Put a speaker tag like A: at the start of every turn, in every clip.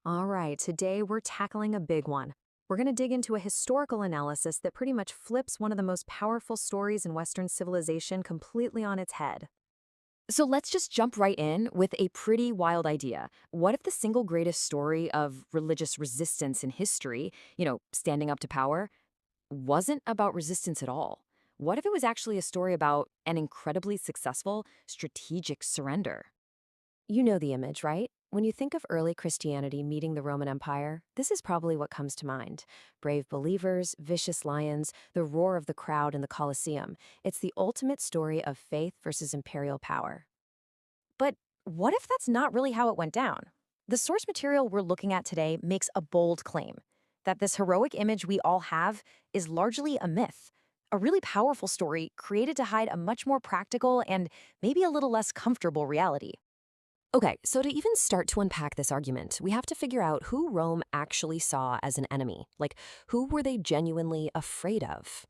A: All right, today we're tackling a big one. We're going to dig into a historical analysis that pretty much flips one of the most powerful stories in Western civilization completely on its head.
B: So let's just jump right in with a pretty wild idea. What if the single greatest story of religious resistance in history, standing up to power, wasn't about resistance at all? What if it was actually a story about an incredibly successful strategic surrender?
A: You know the image, right? When you think of early Christianity meeting the Roman Empire, this is probably what comes to mind. Brave believers, vicious lions, the roar of the crowd in the Colosseum. It's the ultimate story of faith versus imperial power. But what if that's not really how it went down? The source material we're looking at today makes a bold claim that this heroic image we all have is largely a myth, a really powerful story created to hide a much more practical and maybe a little less comfortable reality. Okay, so to even start to unpack this argument, we have to figure out who Rome actually saw as an enemy. Like, who were they genuinely afraid of?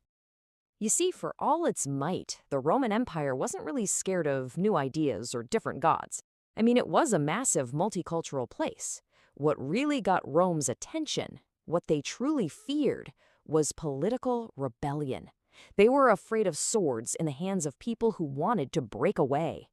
A: You see, for all its might, the Roman Empire wasn't really scared of new ideas or different gods. I mean, it was a massive multicultural place. What really got Rome's attention, what they truly feared, was political rebellion. They were afraid of swords in the hands of people who wanted to break away.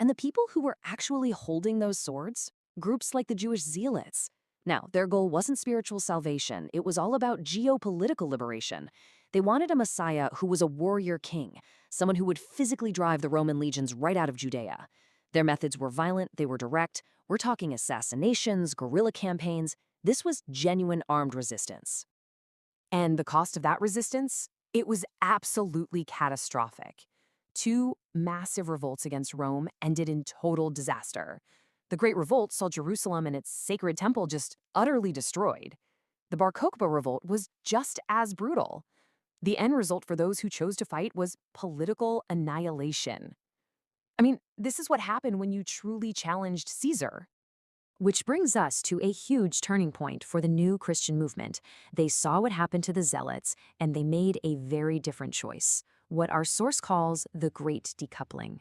A: And the people who were actually holding those swords? Groups like the Jewish zealots. Now, their goal wasn't spiritual salvation, it was all about geopolitical liberation. They wanted a Messiah who was a warrior king, someone who would physically drive the Roman legions right out of Judea. Their methods were violent, they were direct. We're talking assassinations, guerrilla campaigns. This was genuine armed resistance. And the cost of that resistance? It was absolutely catastrophic. Two massive revolts against Rome ended in total disaster. The Great Revolt saw Jerusalem and its sacred temple just utterly destroyed. The Bar Kokhba revolt was just as brutal. The end result for those who chose to fight was political annihilation. I mean, this is what happened when you truly challenged Caesar. Which brings us to a huge turning point for the new Christian movement. They saw what happened to the Zealots, and they made a very different choice, what our source calls the Great Decoupling.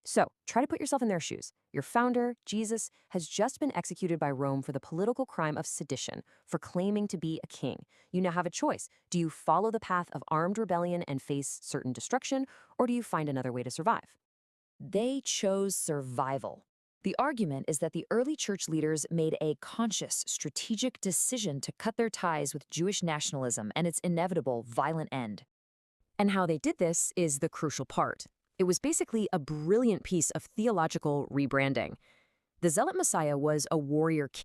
A: So, try to put yourself in their shoes. Your founder, Jesus, has just been executed by Rome for the political crime of sedition, for claiming to be a king. You now have a choice. Do you follow the path of armed rebellion and face certain destruction, or do you find another way to survive? They chose survival. The argument is that the early church leaders made a conscious, strategic decision to cut their ties with Jewish nationalism and its inevitable violent end. And how they did this is the crucial part. It was basically a brilliant piece of theological rebranding. The Zealot Messiah was a warrior king.